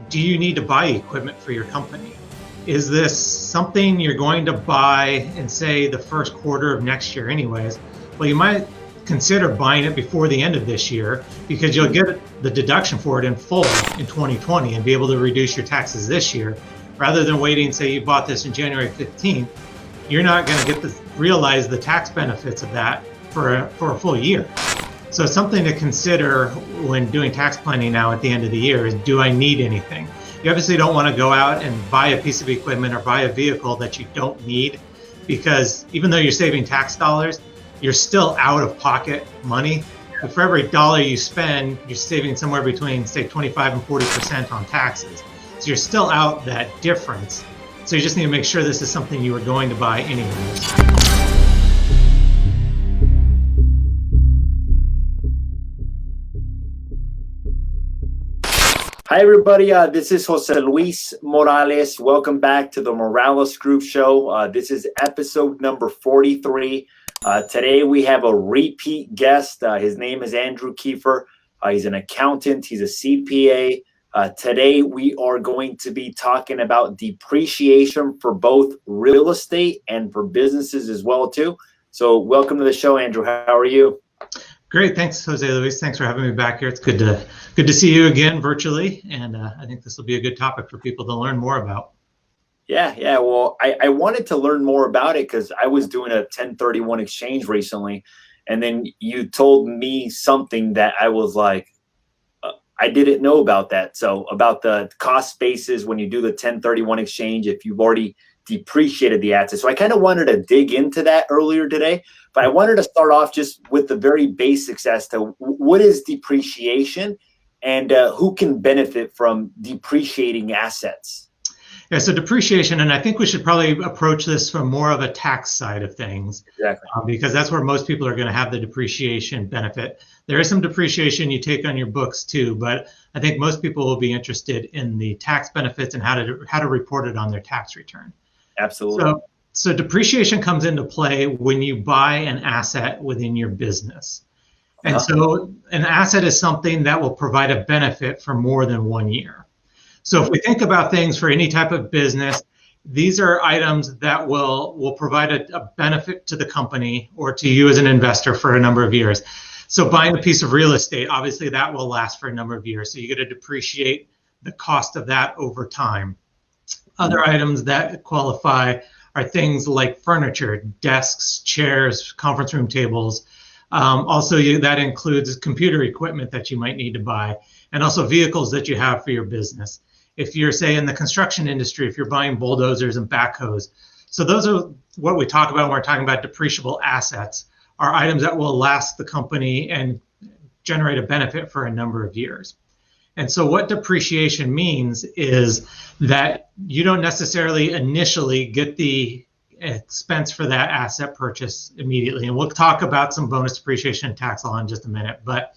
do you need to buy equipment for your company? Is this something you're going to buy in, say, the first quarter of next year anyways? Well, you might consider buying it before the end of this year because you'll get the deduction for it in full in 2020 and be able to reduce your taxes this year. Rather than waiting, say you bought this in January 15th, you're not going to realize the tax benefits of that for a full year. So something to consider when doing tax planning now at the end of the year is, do I need anything? You obviously don't want to go out and buy a piece of equipment or buy a vehicle that you don't need, because even though you're saving tax dollars, you're still out of pocket money. But for every dollar you spend, you're saving somewhere between, say, 25 and 40% on taxes. So you're still out that difference. So you just need to make sure this is something you are going to buy anyways. Hi, everybody. This is Jose Luis Morales. Welcome back to the Morales Group Show. This is episode number 43. Today, we have a repeat guest. His name is Andrew Kiefer. He's an accountant. He's a CPA. Today, we are going to be talking about depreciation for both real estate and for businesses as well, too. So welcome to the show, Andrew. How are you? Great. Thanks, Jose Luis. Thanks for having me back here. It's good to see you again virtually. And I think this will be a good topic for people to learn more about. Yeah. Well, I wanted to learn more about it because I was doing a 1031 exchange recently. And then you told me something that I was like, I didn't know about that. So about the cost basis when you do the 1031 exchange, if you've already depreciated the asset. So I kind of wanted to dig into that earlier today, but I wanted to start off just with the very basics as to what is depreciation and who can benefit from depreciating assets. Yeah, so depreciation, and I think we should probably approach this from more of a tax side of things. Exactly. Because that's where most people are going to have the depreciation benefit. There is some depreciation you take on your books too, but I think most people will be interested in the tax benefits and how to report it on their tax return. Absolutely. So depreciation comes into play when you buy an asset within your business. And so an asset is something that will provide a benefit for more than 1 year. So if we think about things for any type of business, these are items that will provide a benefit to the company or to you as an investor for a number of years. So buying a piece of real estate, obviously that will last for a number of years. So you get to depreciate the cost of that over time. Other items that qualify are things like furniture, desks, chairs, conference room tables. That includes computer equipment that you might need to buy, and also vehicles that you have for your business. If you're, say, in the construction industry, if you're buying bulldozers and backhoes. So those are what we talk about when we're talking about depreciable assets, are items that will last the company and generate a benefit for a number of years. And so what depreciation means is that you don't necessarily initially get the expense for that asset purchase immediately. And we'll talk about some bonus depreciation and tax law in just a minute. But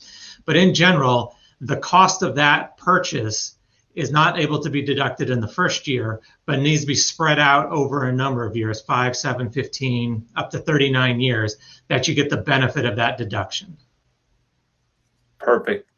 in general, the cost of that purchase is not able to be deducted in the first year, but needs to be spread out over a number of years, 5, 7, 15, up to 39 years, that you get the benefit of that deduction. Perfect.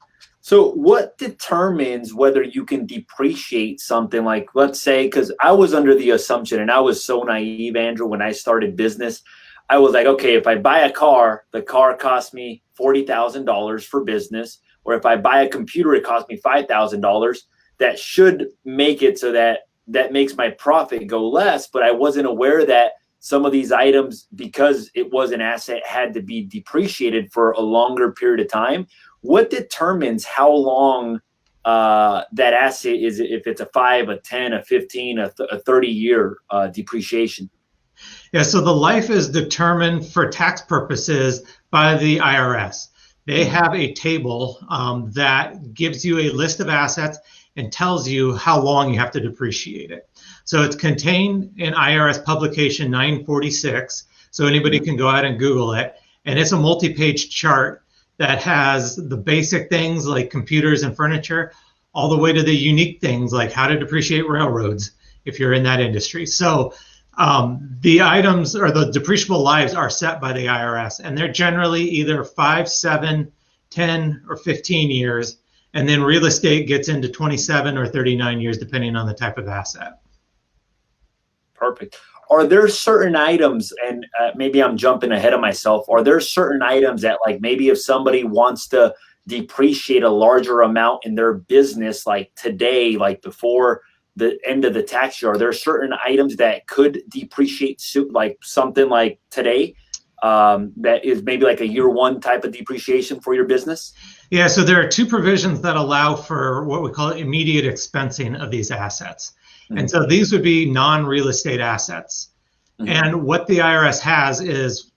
So what determines whether you can depreciate something? Like, let's say, because I was under the assumption, and I was so naive, Andrew, when I started business, I was like, okay, if I buy a car, the car costs me $40,000 for business, or if I buy a computer, it costs me $5,000. That should make it so that makes my profit go less. But I wasn't aware that some of these items, because it was an asset, had to be depreciated for a longer period of time. What determines how long that asset is, if it's a 5, a 10, a 15, a 30-year depreciation? Yeah, so the life is determined for tax purposes by the IRS. They have a table that gives you a list of assets and tells you how long you have to depreciate it. So it's contained in IRS publication 946. So anybody can go out and Google it. And it's a multi-page chart that has the basic things like computers and furniture, all the way to the unique things like how to depreciate railroads if you're in that industry. So the items or the depreciable lives are set by the IRS, and they're generally either 5, 7, 10, or 15 years. And then real estate gets into 27 or 39 years, depending on the type of asset. Perfect. Are there certain items, and maybe I'm jumping ahead of myself, are there certain items that, like, maybe if somebody wants to depreciate a larger amount in their business, like today, like before the end of the tax year, are there certain items that could depreciate like something like today, that is maybe like a year one type of depreciation for your business? Yeah, so there are two provisions that allow for what we call immediate expensing of these assets. Mm-hmm. And so these would be non-real estate assets. Mm-hmm. And what the IRS has is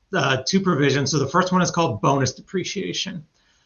two provisions. So the first one is called bonus depreciation.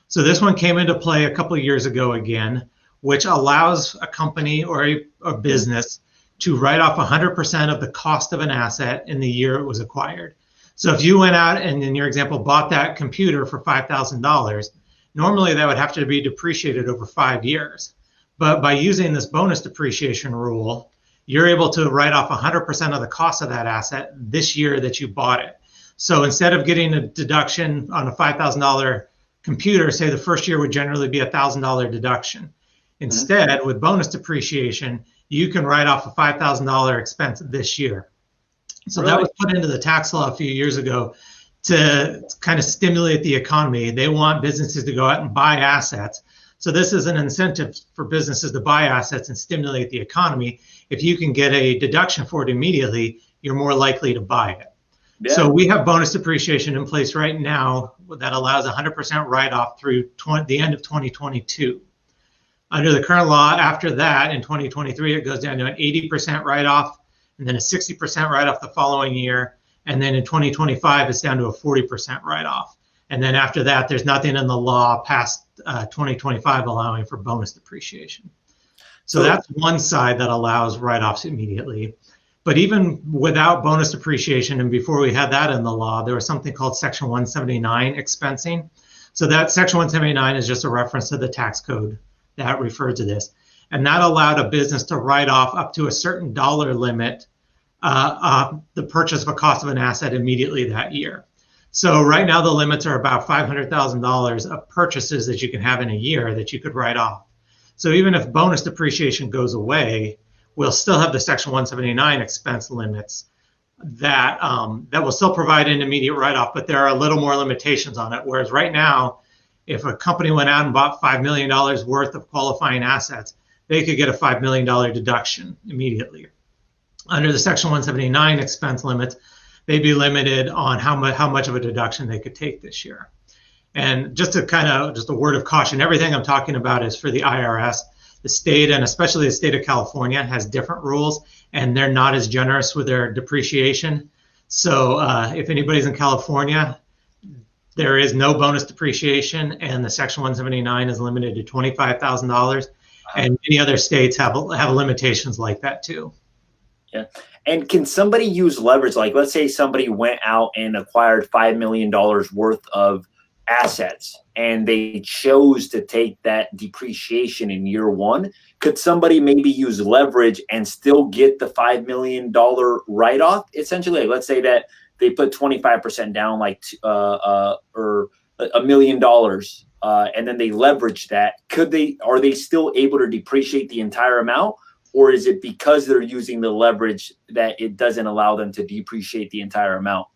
So this one came into play a couple of years ago again, which allows a company or a business to write off 100% of the cost of an asset in the year it was acquired. So if you went out and, in your example, bought that computer for $5,000, normally that would have to be depreciated over 5 years. But by using this bonus depreciation rule, you're able to write off 100% of the cost of that asset this year that you bought it. So instead of getting a deduction on a $5,000 computer, say the first year would generally be a $1,000 deduction. Instead, with bonus depreciation, you can write off a $5,000 expense this year. So that was put into the tax law a few years ago to kind of stimulate the economy. They want businesses to go out and buy assets. So this is an incentive for businesses to buy assets and stimulate the economy. If you can get a deduction for it immediately, you're more likely to buy it. Yeah. So we have bonus depreciation in place right now that allows 100% write-off through the end of 2022. Under the current law, after that, in 2023, it goes down to an 80% write-off, and then a 60% write-off the following year. And then in 2025, it's down to a 40% write-off. And then after that, there's nothing in the law past 2025 allowing for bonus depreciation. So that's one side that allows write-offs immediately. But even without bonus depreciation, and before we had that in the law, there was something called Section 179 expensing. So that Section 179 is just a reference to the tax code that referred to this. And that allowed a business to write off up to a certain dollar limit the purchase of a cost of an asset immediately that year. So right now the limits are about $500,000 of purchases that you can have in a year that you could write off. So even if bonus depreciation goes away, we'll still have the Section 179 expense limits that will still provide an immediate write-off, but there are a little more limitations on it. Whereas right now, if a company went out and bought $5 million worth of qualifying assets, they could get a $5 million deduction immediately. Under the Section 179 expense limits, they'd be limited on how much of a deduction they could take this year. And just a word of caution, everything I'm talking about is for the IRS. The state, and especially the state of California, has different rules, and they're not as generous with their depreciation. So if anybody's in California, there is no bonus depreciation, and the Section 179 is limited to $25,000. And many other states have limitations like that too. Yeah. And can somebody use leverage? Like, let's say somebody went out and acquired $5 million worth of assets and they chose to take that depreciation in year one. Could somebody maybe use leverage and still get the $5 million write-off? Essentially, let's say that they put 25% down, like or $1 million, and then they leverage that. Are they still able to depreciate the entire amount? Or is it because they're using the leverage that it doesn't allow them to depreciate the entire amount?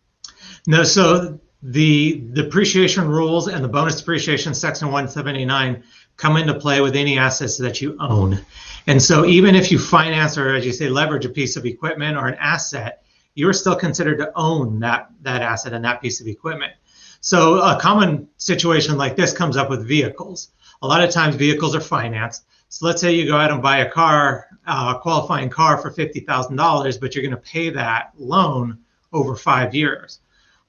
No, so the depreciation rules and the bonus depreciation Section 179 come into play with any assets that you own. And so even if you finance or, as you say, leverage a piece of equipment or an asset, you're still considered to own that asset and that piece of equipment. So a common situation like this comes up with vehicles. A lot of times vehicles are financed. So let's say you go out and buy a car, qualifying car for $50,000, but you're going to pay that loan over 5 years.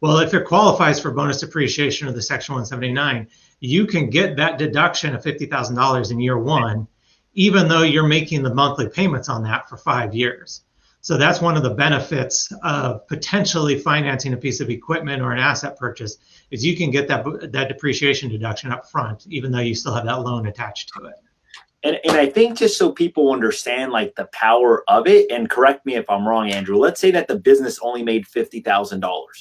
Well, if it qualifies for bonus depreciation of the Section 179, you can get that deduction of $50,000 in year one, even though you're making the monthly payments on that for 5 years. So that's one of the benefits of potentially financing a piece of equipment or an asset purchase, is you can get that depreciation deduction up front, even though you still have that loan attached to it. And I think just so people understand like the power of it, and correct me if I'm wrong, Andrew, let's say that the business only made $50,000.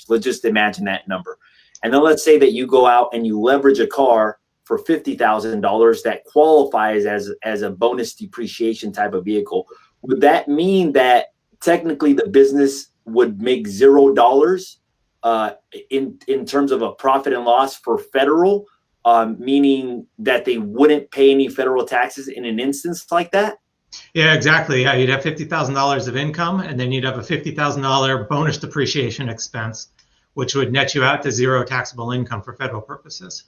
Let's just imagine that number. And then let's say that you go out and you leverage a car for $50,000 that qualifies as a bonus depreciation type of vehicle, would that mean that technically the business would make $0 in terms of a profit and loss for federal, meaning that they wouldn't pay any federal taxes in an instance like that? Yeah, exactly. Yeah, you'd have $50,000 of income, and then you'd have a $50,000 bonus depreciation expense, which would net you out to zero taxable income for federal purposes.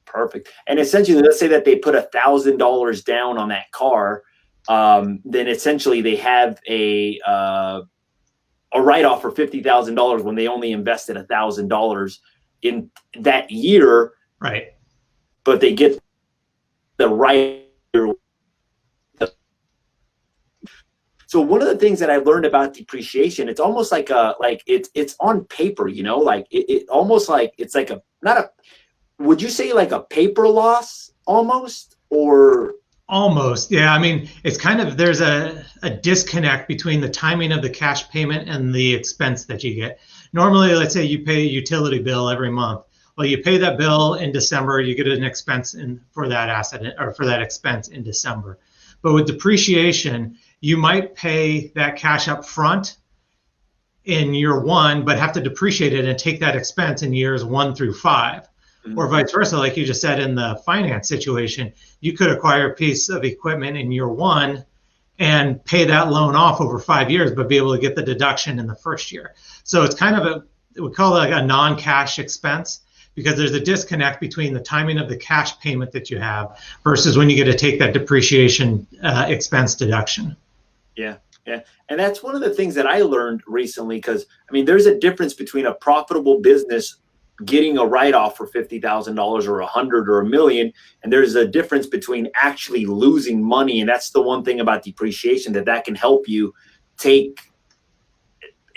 Perfect. And essentially, let's say that they put $1,000 down on that car, then essentially they have a write-off for $50,000 when they only invested $1,000 in that year. Right. But they get the right. So one of the things that I learned about depreciation, it's almost like it's on paper, like it almost like it's like would you say like a paper loss almost, or? Almost, yeah. I mean, it's kind of, there's a disconnect between the timing of the cash payment and the expense that you get. Normally, let's say you pay a utility bill every month. Well, you pay that bill in December, you get an expense for that asset or for that expense in December. But with depreciation, you might pay that cash up front in year one, but have to depreciate it and take that expense in years 1 through 5. Or vice versa, like you just said in the finance situation, you could acquire a piece of equipment in year 1 and pay that loan off over 5 years, but be able to get the deduction in the first year. So it's kind of we call it like a non-cash expense, because there's a disconnect between the timing of the cash payment that you have versus when you get to take that depreciation expense deduction. Yeah. Yeah. And that's one of the things that I learned recently, because I mean, there's a difference between a profitable business getting a write-off for $50,000 or $100,000 or $1 million, and there's a difference between actually losing money. And that's the one thing about depreciation, that can help you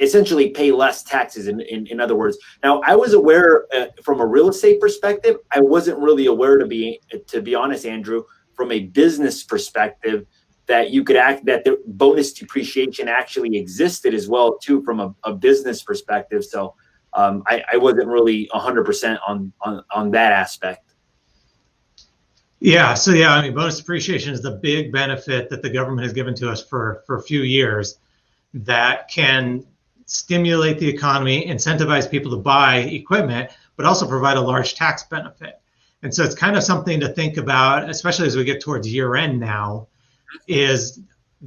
essentially pay less taxes. In other words, now I was aware from a real estate perspective. I wasn't really aware, to be honest, Andrew, from a business perspective, that that the bonus depreciation actually existed as well too from a business perspective. So I wasn't really 100% on that aspect. Yeah. So yeah, I mean, bonus depreciation is the big benefit that the government has given to us for a few years that can stimulate the economy, incentivize people to buy equipment, but also provide a large tax benefit. And so it's kind of something to think about, especially as we get towards year end now, is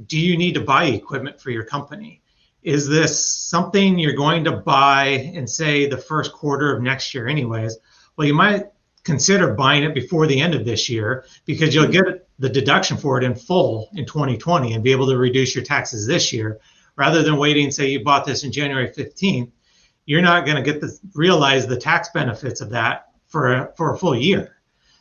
do you need to buy equipment for your company? Is this something you're going to buy in, say, the first quarter of next year anyways? Well, you might consider buying it before the end of this year, because you'll get the deduction for it in full in 2020 and be able to reduce your taxes this year, rather than waiting, say you bought this in January 15th. You're not going to realize the tax benefits of that for a full year.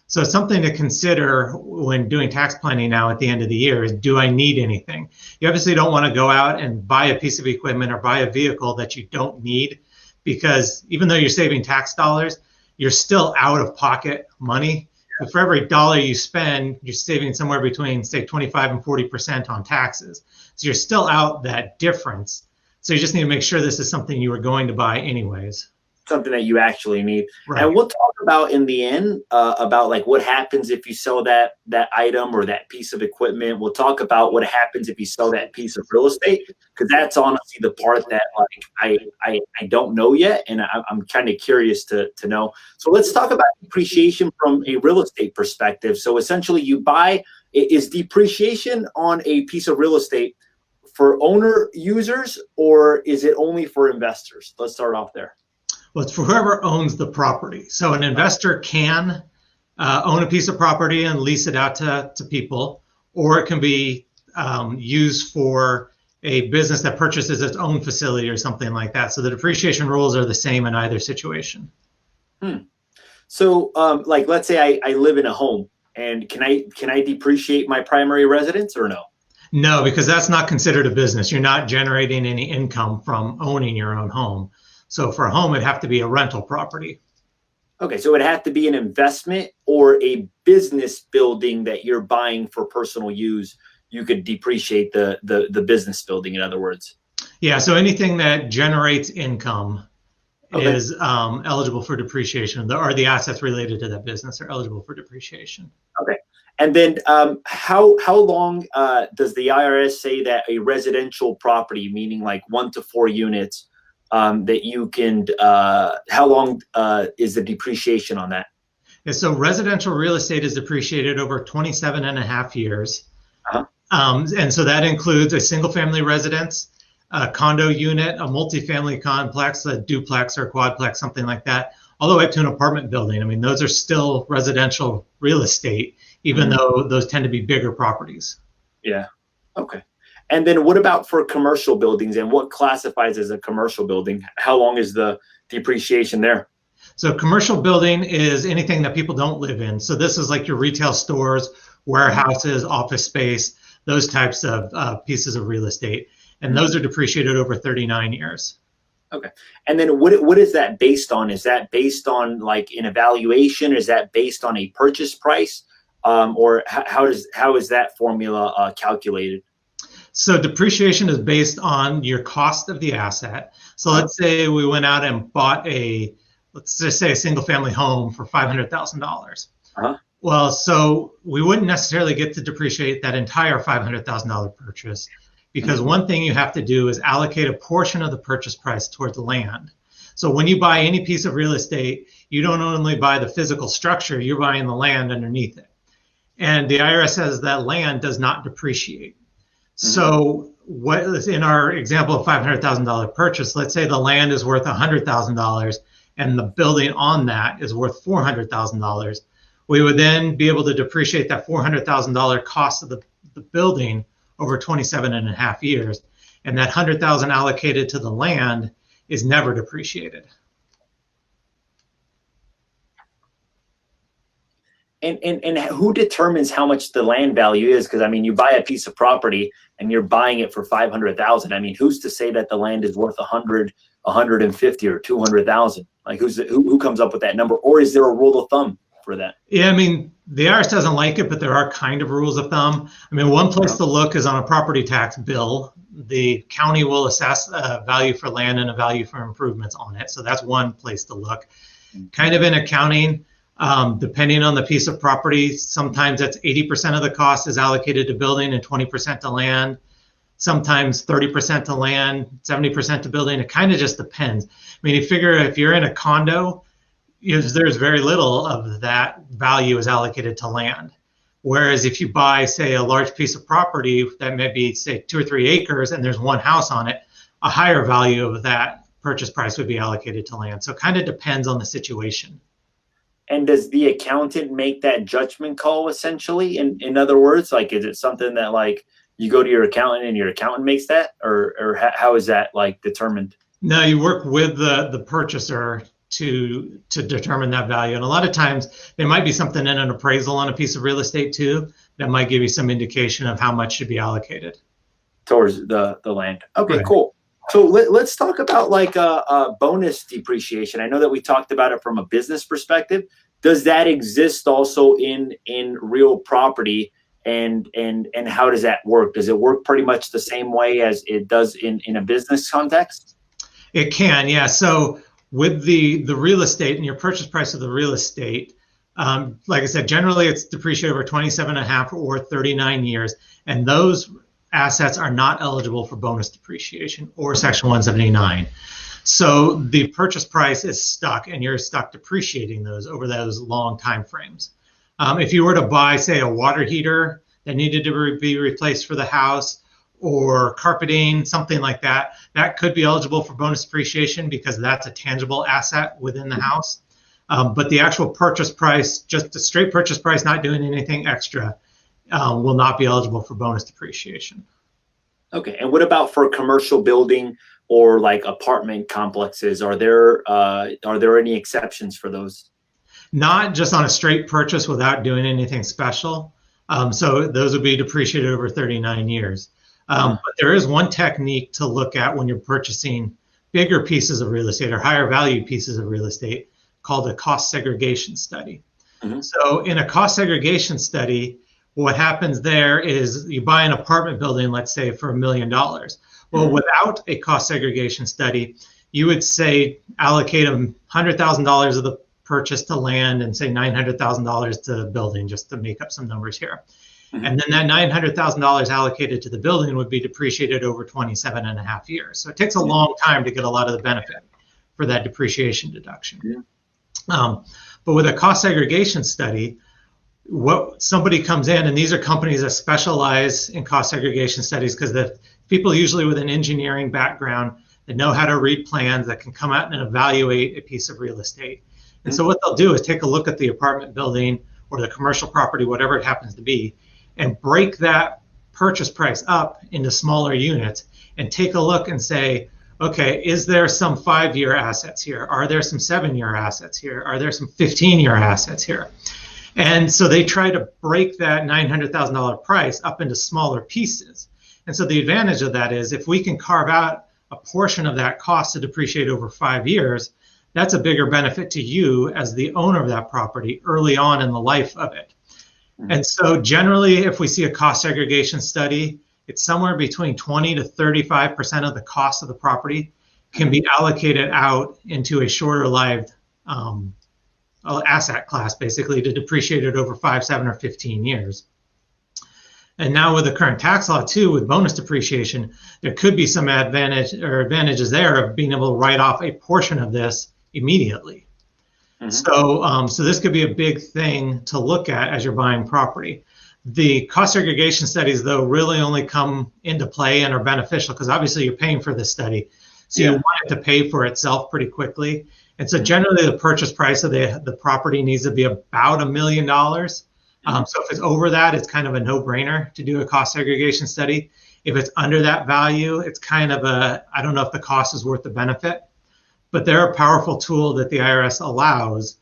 So something to consider when doing tax planning now at the end of the year is, do I need anything? You obviously don't want to go out and buy a piece of equipment or buy a vehicle that you don't need, because even though you're saving tax dollars, you're still out of pocket money. But for every dollar you spend, you're saving somewhere between, say, 25 and 40% on taxes. So you're still out that difference. So you just need to make sure this is something you were going to buy anyways. Something that you actually need. Right. And we'll talk about in the end about like what happens if you sell that item or that piece of equipment. We'll talk about what happens if you sell that piece of real estate, because that's honestly the part that like I don't know yet, and I'm kind of curious to know. So let's talk about depreciation from a real estate perspective. So essentially, is depreciation on a piece of real estate for owner users, or is it only for investors? Let's start off there. Well, it's for whoever owns the property. So an investor can own a piece of property and lease it out to people, or it can be used for a business that purchases its own facility or something like that. So the depreciation rules are the same in either situation. So like, let's say I live in a home, and can I depreciate my primary residence or no? No, because that's not considered a business. You're not generating any income from owning your own home. So for a home, it'd have to be a rental property. Okay, so it'd have to be an investment or a business building that you're buying for personal use. You could depreciate the business building, in other words. Yeah, so anything that generates income Okay. is eligible for depreciation, or the assets related to that business are eligible for depreciation. Okay. And then how long does the IRS say that a residential property, meaning like 1 to 4 units, that you can, how long is the depreciation on that? And so residential real estate is depreciated over 27 and a half years. Uh-huh. And so that includes a single family residence, a condo unit, a multifamily complex, a duplex or quadplex, something like that, all the way up to an apartment building. I mean, those are still residential real estate, even though those tend to be bigger properties. Yeah. Okay. And then what about for commercial buildings, and what classifies as a commercial building? How long is the depreciation there? So commercial building is anything that people don't live in. So this is like your retail stores, warehouses, office space, those types of pieces of real estate. And those are depreciated over 39 years. Okay. And then what is that based on? Is that based on like an evaluation? Is that based on a purchase price? Or how is that formula calculated? So depreciation is based on your cost of the asset. So let's say we went out and bought let's just say a single family home for $500,000. Uh-huh. Well, so we wouldn't necessarily get to depreciate that entire $500,000 purchase, because one thing you have to do is allocate a portion of the purchase price towards the land. So when you buy any piece of real estate, you don't only buy the physical structure, you're buying the land underneath it. And the IRS says that land does not depreciate. So what is in our example of $500,000 purchase, let's say the land is worth $100,000 and the building on that is worth $400,000. We would then be able to depreciate that $400,000 cost of the building over 27 and a half years. And that $100,000 allocated to the land is never depreciated. And who determines how much the land value is? Because I mean, you buy a piece of property and you're buying it for 500,000. I mean, who's to say that the land is worth 100, 150, or 200,000? Like, who comes up with that number? Or is there a rule of thumb for that? Yeah, I mean, the IRS doesn't like it, but there are kind of rules of thumb. I mean, one place to look is on a property tax bill. The county will assess a value for land and a value for improvements on it. So that's one place to look. Kind of in accounting, depending on the piece of property, sometimes that's 80% of the cost is allocated to building and 20% to land. Sometimes 30% to land, 70% to building. It kind of just depends. I mean, you figure if you're in a condo, there's very little of that value is allocated to land. Whereas if you buy, say, a large piece of property that may be, say, 2 or 3 acres and there's one house on it, a higher value of that purchase price would be allocated to land. So it kind of depends on the situation. And does the accountant make that judgment call essentially? In other words, like, is it something that like you go to your accountant and your accountant makes that, or how is that like determined? No, you work with the purchaser to determine that value. And a lot of times there might be something in an appraisal on a piece of real estate too that might give you some indication of how much should be allocated towards the land. Okay, right. Cool. So let's talk about like bonus depreciation. I know that we talked about it from a business perspective. Does that exist also in real property? And how does that work? Does it work pretty much the same way as it does in a business context? It can, yeah. So with the real estate and your purchase price of the real estate, like I said, generally it's depreciated over 27 and a half or 39 years. And those assets are not eligible for bonus depreciation or Section 179. So the purchase price is stuck and you're stuck depreciating those over those long time frames. If you were to buy, say, a water heater that needed to be replaced for the house, or carpeting, something like that, that could be eligible for bonus depreciation because that's a tangible asset within the house. But the actual purchase price, just the straight purchase price, not doing anything extra, will not be eligible for bonus depreciation. Okay. And what about for commercial building or like apartment complexes? Are there any exceptions for those? Not just on a straight purchase without doing anything special. So those would be depreciated over 39 years. But there is one technique to look at when you're purchasing bigger pieces of real estate or higher value pieces of real estate called a cost segregation study. Mm-hmm. So in a cost segregation study, what happens there is you buy an apartment building, let's say for $1 million. Well, without a cost segregation study, you would say allocate $100,000 of the purchase to land and say $900,000 to the building, just to make up some numbers here. Mm-hmm. And then that $900,000 allocated to the building would be depreciated over 27 and a half years. So it takes a long time to get a lot of the benefit for that depreciation deduction. Yeah. But with a cost segregation study, what somebody comes in, and these are companies that specialize in cost segregation studies, because the people usually with an engineering background that know how to read plans, that can come out and evaluate a piece of real estate. And so what they'll do is take a look at the apartment building or the commercial property, whatever it happens to be, and break that purchase price up into smaller units and take a look and say, okay, is there some 5-year assets here? Are there some 7-year assets here? Are there some 15-year assets here? And so they try to break that $900,000 price up into smaller pieces. And so the advantage of that is if we can carve out a portion of that cost to depreciate over 5 years, that's a bigger benefit to you as the owner of that property early on in the life of it. Mm-hmm. And so generally, if we see a cost segregation study, it's somewhere between 20 to 35% of the cost of the property can be allocated out into a shorter lived asset class, basically, to depreciate it over 5, 7, or 15 years. And now with the current tax law too, with bonus depreciation, there could be some advantages there of being able to write off a portion of this immediately. Mm-hmm. So this could be a big thing to look at as you're buying property. The cost segregation studies, though, really only come into play and are beneficial because obviously you're paying for this study. So you want it to pay for itself pretty quickly. And so generally the purchase price of the property needs to be about $1 million. So if it's over that, it's kind of a no-brainer to do a cost segregation study. If it's under that value, it's kind of I don't know if the cost is worth the benefit, but they're a powerful tool that the IRS allows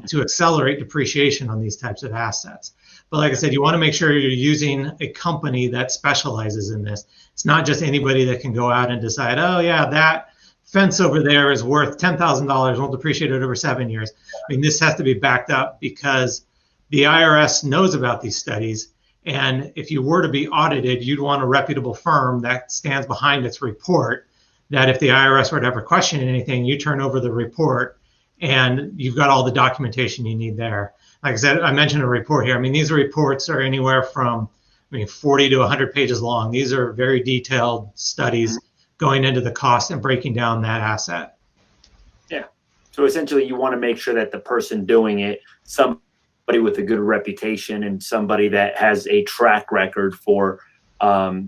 to accelerate depreciation on these types of assets. But like I said, you want to make sure you're using a company that specializes in this. It's not just anybody that can go out and decide, oh yeah, that fence over there is worth $10,000, we'll depreciate it over 7 years. I mean, this has to be backed up because the IRS knows about these studies. And if you were to be audited, you'd want a reputable firm that stands behind its report, that if the IRS were to ever question anything, you turn over the report and you've got all the documentation you need there. Like I said, I mentioned a report here. I mean, these reports are anywhere from 40 to 100 pages long. These are very detailed studies going into the cost and breaking down that asset. Yeah. So essentially you want to make sure that the person doing it, somebody with a good reputation and somebody that has a track record for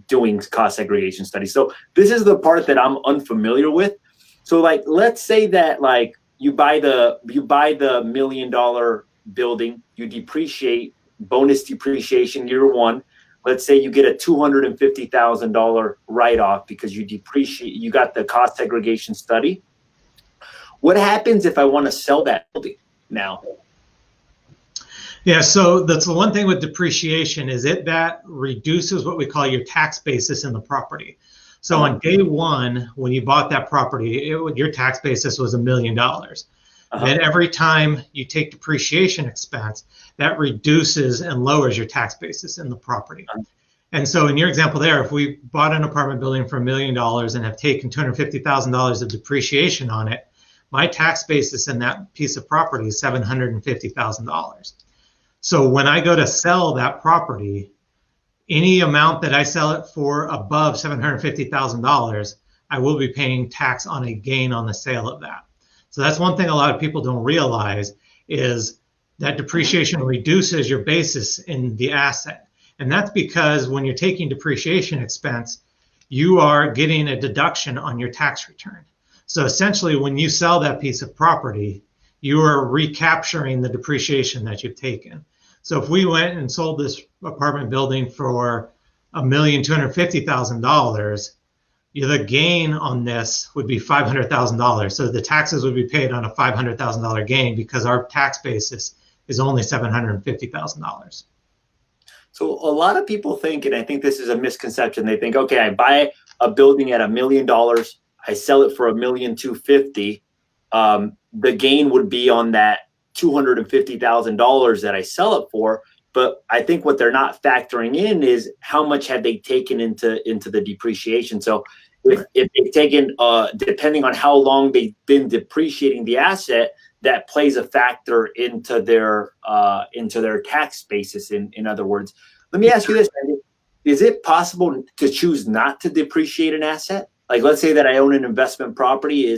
doing cost segregation studies. So this is the part that I'm unfamiliar with. So like, let's say that like you buy the $1 million building, you depreciate, bonus depreciation year one. Let's say you get a $250,000 write-off because you got the cost segregation study. What happens if I want to sell that building now? Yeah, so that's the one thing with depreciation is that reduces what we call your tax basis in the property. So on day one, when you bought that property, your tax basis was $1 million. Then every time you take depreciation expense, that reduces and lowers your tax basis in the property. And so in your example there, if we bought an apartment building for $1 million and have taken $250,000 of depreciation on it, my tax basis in that piece of property is $750,000. So when I go to sell that property, any amount that I sell it for above $750,000, I will be paying tax on a gain on the sale of that. So that's one thing a lot of people don't realize is that depreciation reduces your basis in the asset. And that's because when you're taking depreciation expense, you are getting a deduction on your tax return. So essentially, when you sell that piece of property, you are recapturing the depreciation that you've taken. So if we went and sold this apartment building for $1,250,000, the gain on this would be $500,000. So the taxes would be paid on a $500,000 gain because our tax basis is only $750,000. So a lot of people think, and I think this is a misconception, they think, okay, I buy a building at $1 million, I sell it for $1,250,000. The gain would be on that $250,000 that I sell it for. But I think what they're not factoring in is how much had they taken into the depreciation. So if they've taken, depending on how long they've been depreciating the asset, that plays a factor into their tax basis. In other words, let me ask you this: is it possible to choose not to depreciate an asset? Like, let's say that I own an investment property.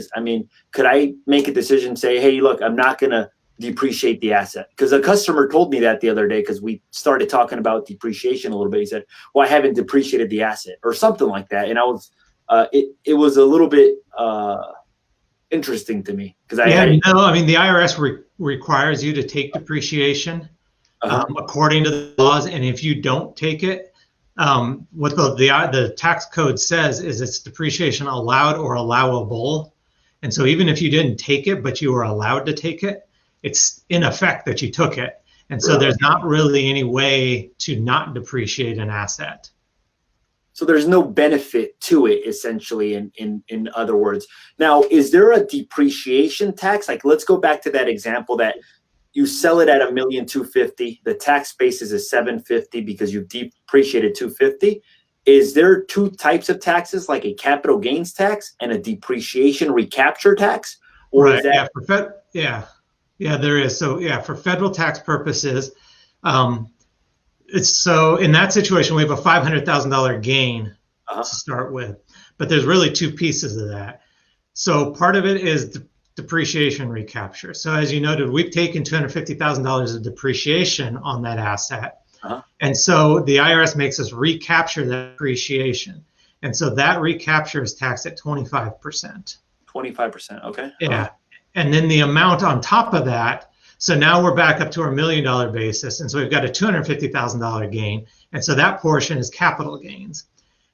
Could I make a decision, say, hey, look, I'm not going to depreciate the asset? Because a customer told me that the other day, because we started talking about depreciation a little bit. He said, well, I haven't depreciated the asset, or something like that. And I was, it was a little bit interesting to me, because the IRS requires you to take depreciation according to the laws, and if you don't take it, what the tax code says is it's depreciation allowed or allowable. And so even if you didn't take it, but you were allowed to take it, it's in effect that you took it. And so there's not really any way to not depreciate an asset. So there's no benefit to it, essentially, in other words. Now, is there a depreciation tax? Like, let's go back to that example that you sell it at $1,250,000. The tax basis is $750,000 because you depreciated $250,000. Is there two types of taxes, like a capital gains tax and a depreciation recapture tax? Or right. Is that there is. So for federal tax purposes, it's so in that situation we have a $500,000 gain to start with, but there's really two pieces of that. So part of it is depreciation recapture. So as you noted, we've taken $250,000 of depreciation on that asset. And so the IRS makes us recapture that depreciation. And so that recapture is taxed at 25%. 25%, okay. Yeah. And then the amount on top of that, so now we're back up to our $1 million basis. And so we've got a $250,000 gain. And so that portion is capital gains.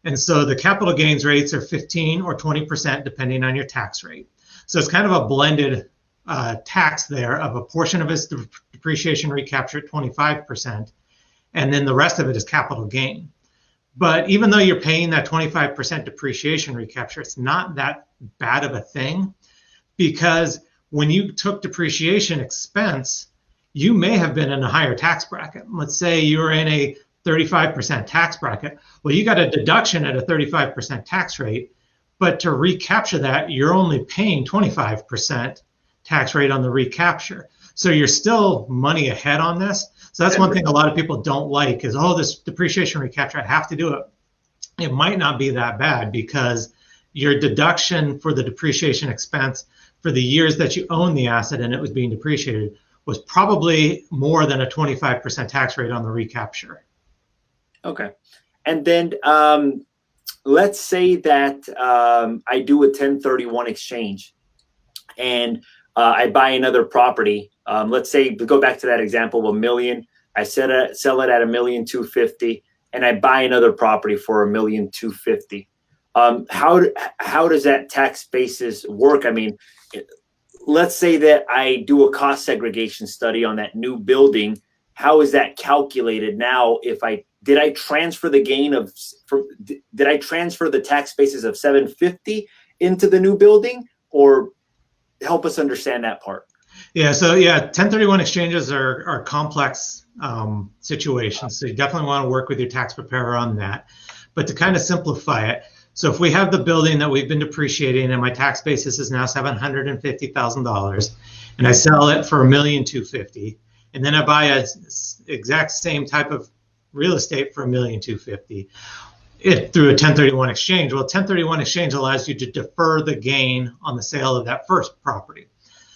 And so the capital gains rates are 15 or 20% depending on your tax rate. So it's kind of a blended tax there of a portion of its depreciation recapture at 25%, and then the rest of it is capital gain. But even though you're paying that 25% depreciation recapture, it's not that bad of a thing, because when you took depreciation expense, you may have been in a higher tax bracket. Let's say you were in a 35% tax bracket. Well, you got a deduction at a 35% tax rate, but to recapture that, you're only paying 25% tax rate on the recapture. So you're still money ahead on this. So that's one thing a lot of people don't like is, oh, this depreciation recapture, I have to do it. It might not be that bad, because your deduction for the depreciation expense for the years that you own the asset and it was being depreciated was probably more than a 25% tax rate on the recapture. Okay. And then let's say that I do a 1031 exchange and I buy another property. Let's say, go back to that example of $1 million. I sell it at $1,250,000, and I buy another property for $1,250,000. How does that tax basis work? I mean, let's say that I do a cost segregation study on that new building. How is that calculated now? Did I transfer the gain did I transfer the tax basis of $750,000 into the new building, or help us understand that part? Yeah, so 1031 exchanges are complex situations. So you definitely want to work with your tax preparer on that. But to kind of simplify it, so if we have the building that we've been depreciating and my tax basis is now $750,000, and I sell it for $1,250,000, and then I buy a exact same type of real estate for $1,250,000 through a 1031 exchange. Well, 1031 exchange allows you to defer the gain on the sale of that first property.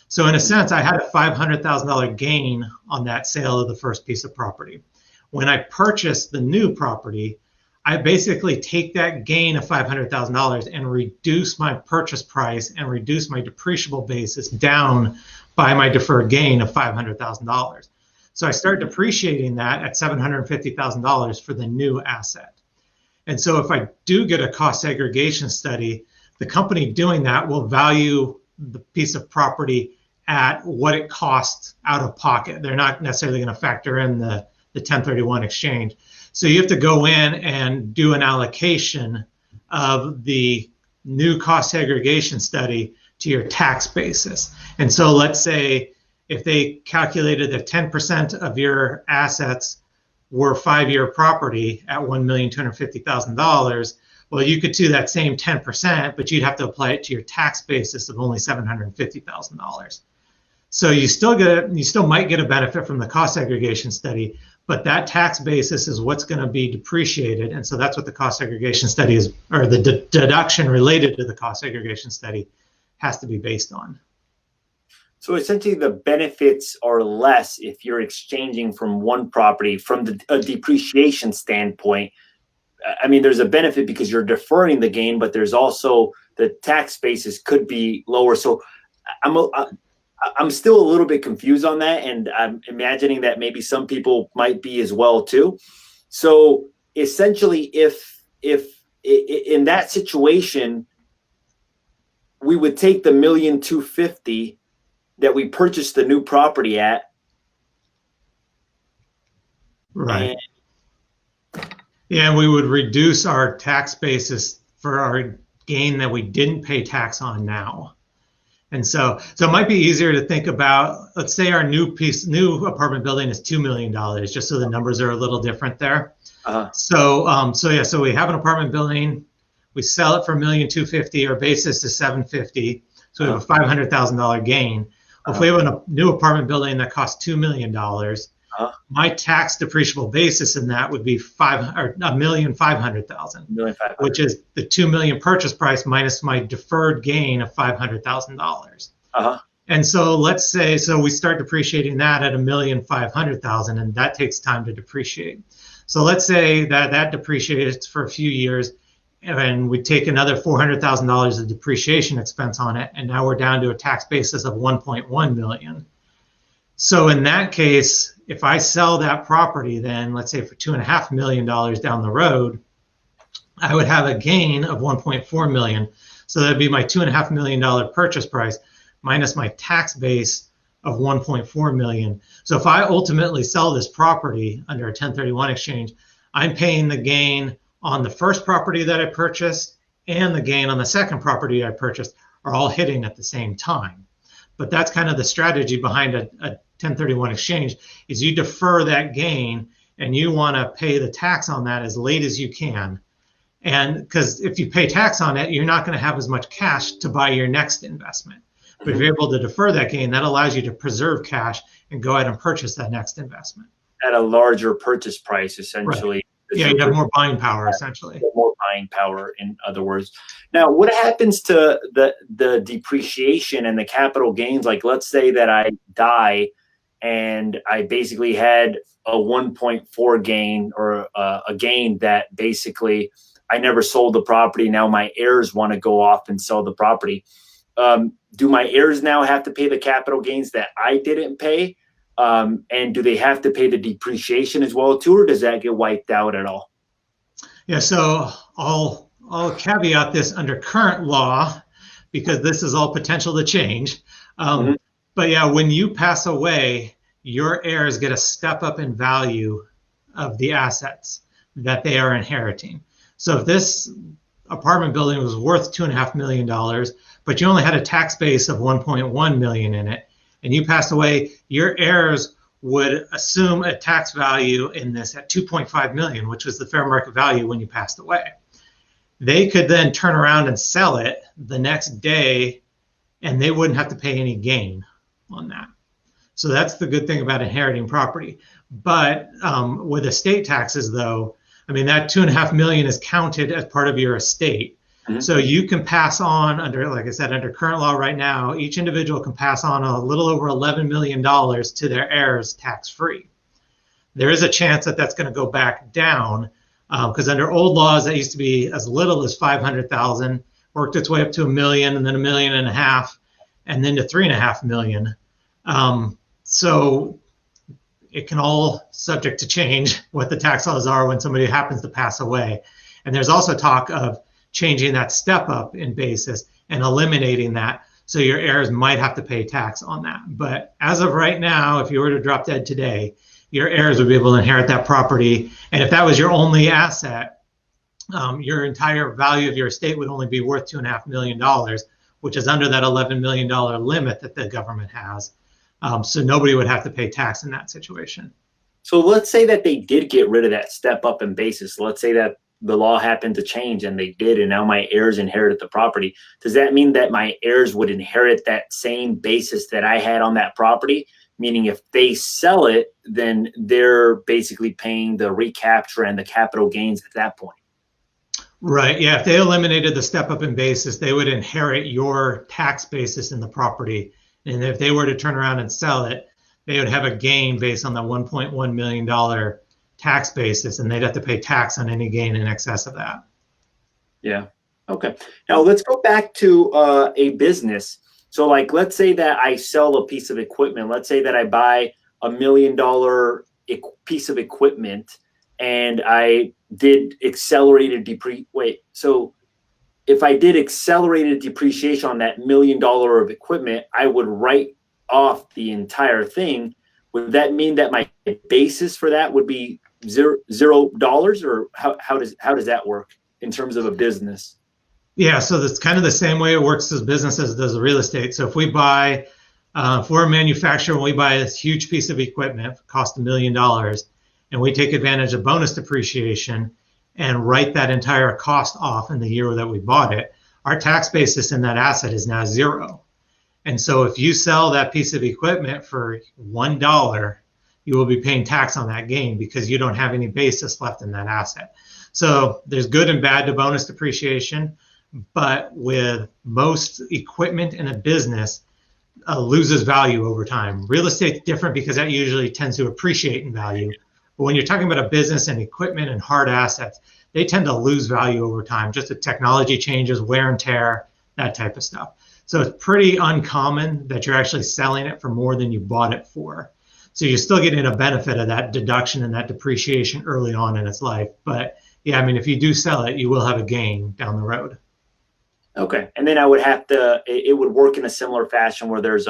So in a sense, I had a $500,000 gain on that sale of the first piece of property. When I purchase the new property, I basically take that gain of $500,000 and reduce my purchase price and reduce my depreciable basis down by my deferred gain of $500,000. So I start depreciating that at $750,000 for the new asset. And so if I do get a cost segregation study, the company doing that will value the piece of property at what it costs out of pocket. They're not necessarily going to factor in the 1031 exchange. So you have to go in and do an allocation of the new cost segregation study to your tax basis. And so let's say if they calculated that 10% of your assets were 5-year property at $1,250,000, Well, you could do that same 10%, but you'd have to apply it to your tax basis of only $750,000. So you still might get a benefit from the cost segregation study, but that tax basis is what's going to be depreciated. And so that's what the cost segregation study is, or the deduction related to the cost segregation study has to be based on. So essentially the benefits are less if you're exchanging from one property from a depreciation standpoint. I mean, there's a benefit because you're deferring the gain, but there's also the tax basis could be lower. So I'm still a little bit confused on that, and I'm imagining that maybe some people might be as well too. So essentially, if in that situation, we would take the $1,250,000 that we purchased the new property at, right? Yeah, we would reduce our tax basis for our gain that we didn't pay tax on now. And so it might be easier to think about, let's say our new apartment building is $2 million, just so the numbers are a little different there. So we have an apartment building, we sell it for $1,250,000, our basis is $750,000, so we have a $500,000 gain. If we have a new apartment building that costs $2 million, my tax depreciable basis in that would be $1,500,000, which is the $2 million purchase price minus my deferred gain of $500,000. And so let's say we start depreciating that at $1,500,000, and that takes time to depreciate. So let's say that depreciates for a few years, and we take another $400,000 of depreciation expense on it, and now we're down to a tax basis of $1.1 million. So in that case, if I sell that property, then let's say for $2.5 million down the road, I would have a gain of $1.4 million. So that'd be my $2.5 million purchase price minus my tax base of $1.4 million. So if I ultimately sell this property under a 1031 exchange, I'm paying the gain on the first property that I purchased and the gain on the second property I purchased are all hitting at the same time. But that's kind of the strategy behind a 1031 exchange, is you defer that gain and you want to pay the tax on that as late as you can. And because if you pay tax on it, you're not going to have as much cash to buy your next investment. But if you're able to defer that gain, that allows you to preserve cash and go ahead and purchase that next investment. At a larger purchase price, essentially. Right. Yeah, you have more buying power, essentially. More buying power, in other words. Now, what happens to the depreciation and the capital gains? Like, let's say that I die and I basically had a 1.4 gain, or a gain that basically I never sold the property. Now my heirs want to go off and sell the property. Do my heirs now have to pay the capital gains that I didn't pay? And do they have to pay the depreciation as well too, or does that get wiped out at all? Yeah, so I'll caveat this under current law, because this is all potential to change. But yeah, when you pass away, your heirs get a step up in value of the assets that they are inheriting. So if this apartment building was worth $2.5 million, but you only had a tax base of $1.1 million in it, and you passed away, your heirs would assume a tax value in this at $2.5 million, which was the fair market value when you passed away. They could then turn around and sell it the next day, and they wouldn't have to pay any gain on that. So that's the good thing about inheriting property. But with estate taxes, though, I mean, that $2.5 million is counted as part of your estate. So you can pass on like I said, under current law right now, each individual can pass on a little over $11 million to their heirs tax-free. There is a chance that that's going to go back down, because under old laws, that used to be as little as $500,000, worked its way up to $1 million, and then $1.5 million, and then to $3.5 million. So it can all subject to change what the tax laws are when somebody happens to pass away. And there's also talk of changing that step up in basis and eliminating that, so your heirs might have to pay tax on that. But as of right now, if you were to drop dead today, your heirs would be able to inherit that property. And if that was your only asset, your entire value of your estate would only be worth $2.5 million, which is under that $11 million limit that the government has. So nobody would have to pay tax in that situation. So let's say that they did get rid of that step up in basis. Let's say that the law happened to change, and they did, and now my heirs inherited the property. Does that mean that my heirs would inherit that same basis that I had on that property? Meaning if they sell it, then they're basically paying the recapture and the capital gains at that point. Right. Yeah. If they eliminated the step up in basis, they would inherit your tax basis in the property. And if they were to turn around and sell it, they would have a gain based on the $1.1 million tax basis, and they'd have to pay tax on any gain in excess of that. Yeah. Okay. Now let's go back to a business. So like, let's say that I sell a piece of equipment. Let's say that I buy $1 million piece of equipment, and I did accelerated So if I did accelerated depreciation on that $1 million of equipment, I would write off the entire thing. Would that mean that my basis for that would be $0, or how does that work in terms of a business? Yeah, so that's kind of the same way it works as business as it does real estate. So if we buy, if we're a manufacturer and we buy this huge piece of equipment, cost $1 million, and we take advantage of bonus depreciation and write that entire cost off in the year that we bought it, our tax basis in that asset is now $0. And so if you sell that piece of equipment for $1, you will be paying tax on that gain because you don't have any basis left in that asset. So there's good and bad to bonus depreciation, but with most equipment in a business, loses value over time. Real estate's different because that usually tends to appreciate in value. But when you're talking about a business and equipment and hard assets, they tend to lose value over time, just as technology changes, wear and tear, that type of stuff. So it's pretty uncommon that you're actually selling it for more than you bought it for. So you're still getting a benefit of that deduction and that depreciation early on in its life. But yeah, I mean, if you do sell it, you will have a gain down the road. Okay. And then I would have to, it would work in a similar fashion where there's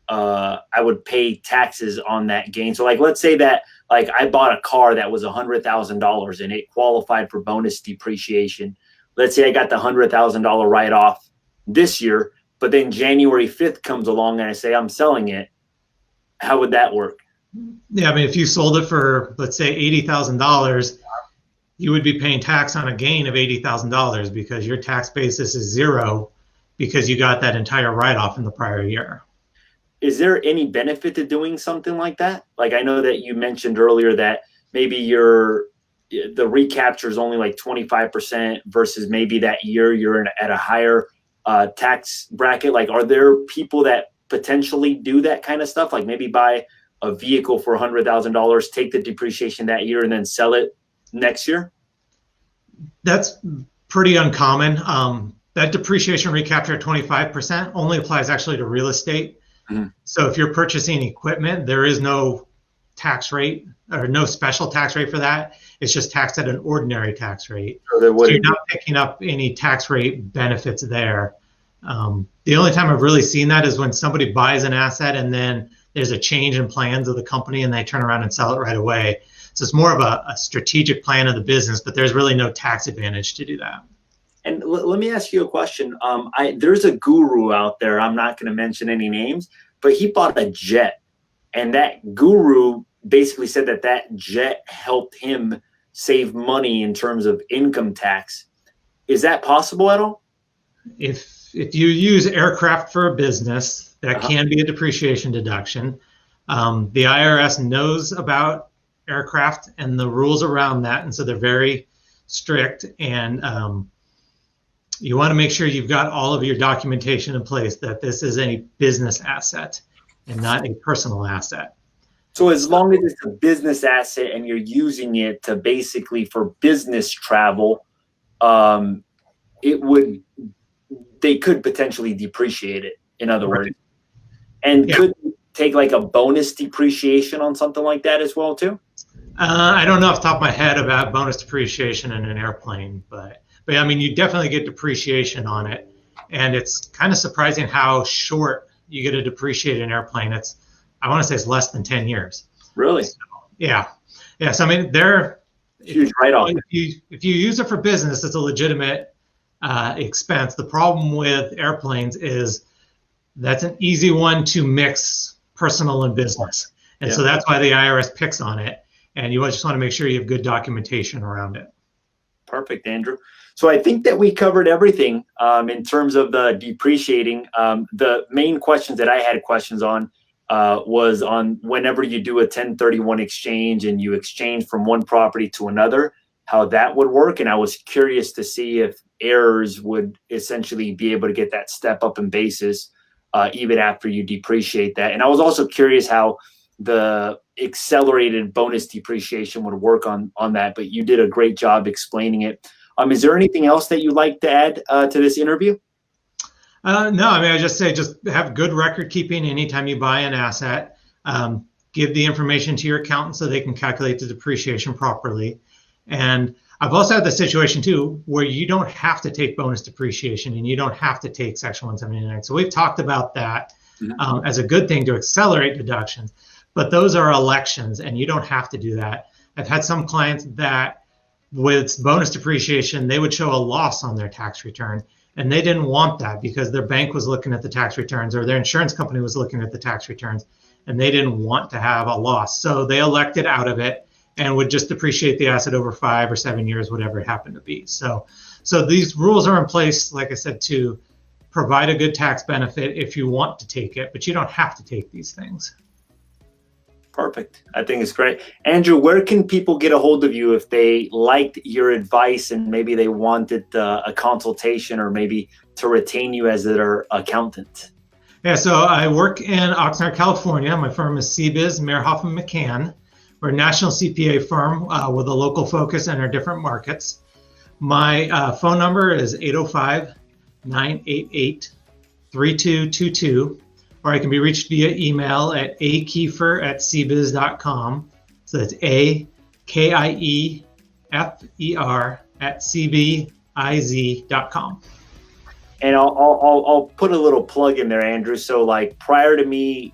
I would pay taxes on that gain. So like, let's say that like I bought a car that was $100,000 and it qualified for bonus depreciation. Let's say I got the $100,000 write-off this year, but then January 5th comes along and I say I'm selling it. How would that work? Yeah, I mean, if you sold it for, let's say, $80,000, you would be paying tax on a gain of $80,000 because your tax basis is $0 because you got that entire write-off in the prior year. Is there any benefit to doing something like that? Like I know that you mentioned earlier that maybe the recapture is only like 25% versus maybe that year you're at a higher tax bracket. Like, are there people that potentially do that kind of stuff? Like maybe buy a vehicle for $100,000, take the depreciation that year, and then sell it next year? That's pretty uncommon. That depreciation recapture at 25% only applies actually to real estate. Mm-hmm. So if you're purchasing equipment, there is no tax rate or no special tax rate for that. It's just taxed at an ordinary tax rate. So you're not picking up any tax rate benefits there. The only time I've really seen that is when somebody buys an asset and then there's a change in plans of the company and they turn around and sell it right away. So it's more of a strategic plan of the business, but there's really no tax advantage to do that. And let me ask you a question. There's a guru out there, I'm not going to mention any names, but he bought a jet. And that guru basically said that jet helped him save money in terms of income tax. Is that possible at all? If you use aircraft for a business, that can be a depreciation deduction. The IRS knows about aircraft and the rules around that, and so they're very strict. And you want to make sure you've got all of your documentation in place that this is a business asset and not a personal asset. So as long as it's a business asset and you're using it to basically for business travel, they could potentially depreciate it, in other words. And could you take like a bonus depreciation on something like that as well too? I don't know off the top of my head about bonus depreciation in an airplane, but I mean, you definitely get depreciation on it. And it's kind of surprising how short you get to depreciate an airplane. I want to say it's less than 10 years. Really? So, yeah. So I mean, they're huge write-off. If you use it for business, it's a legitimate expense. The problem with airplanes is that's an easy one to mix personal and business. And so that's why the IRS picks on it. And you just want to make sure you have good documentation around it. Perfect, Andrew. So I think that we covered everything in terms of the depreciating. The main questions that I had questions on was on whenever you do a 1031 exchange and you exchange from one property to another, how that would work. And I was curious to see if heirs would essentially be able to get that step up in basis even after you depreciate that. And I was also curious how the accelerated bonus depreciation would work on that, but you did a great job explaining it. Is there anything else that you'd like to add to this interview? No, I mean, I just say just have good record keeping anytime you buy an asset. Give the information to your accountant so they can calculate the depreciation properly. And I've also had the situation too where you don't have to take bonus depreciation and you don't have to take Section 179. So we've talked about that as a good thing to accelerate deductions, but those are elections and you don't have to do that. I've had some clients that with bonus depreciation, they would show a loss on their tax return. And they didn't want that because their bank was looking at the tax returns or their insurance company was looking at the tax returns, and they didn't want to have a loss. So they elected out of it and would just depreciate the asset over 5 or 7 years, whatever it happened to be. So these rules are in place, like I said, to provide a good tax benefit if you want to take it, but you don't have to take these things. Perfect. I think it's great. Andrew, where can people get a hold of you if they liked your advice and maybe they wanted a consultation or maybe to retain you as their accountant? Yeah, so I work in Oxnard, California. My firm is CBiz, Mehrhoff & McCann. We're a national CPA firm with a local focus in our different markets. My phone number is 805-988-3222. Or I can be reached via email at akiefer@cbiz.com. So that's akiefer@cbiz.com. And I'll put a little plug in there, Andrew. So like prior to me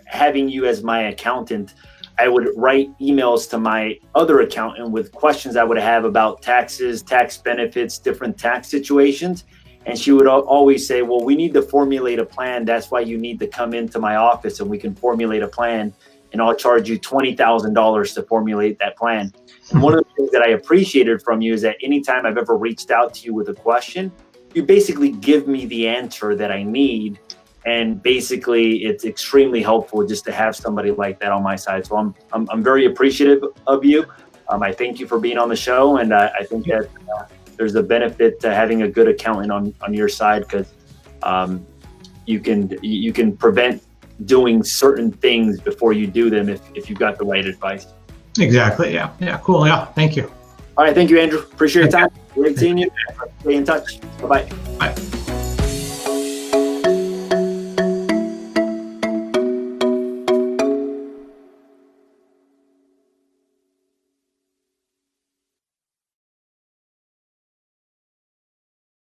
having you as my accountant, I would write emails to my other accountant with questions I would have about taxes, tax benefits, different tax situations. And she would always say, well, we need to formulate a plan. That's why you need to come into my office and we can formulate a plan. And I'll charge you $20,000 to formulate that plan. And one of the things that I appreciated from you is that anytime I've ever reached out to you with a question, you basically give me the answer that I need. And basically, it's extremely helpful just to have somebody like that on my side. So I'm very appreciative of you. I thank you for being on the show. And I think that there's a benefit to having a good accountant on your side because you can prevent doing certain things before you do them if you've got the right advice. Exactly. Yeah. Cool. Yeah. Thank you. All right. Thank you, Andrew. Appreciate your time. Great seeing you. Stay in touch. Bye-bye. Bye.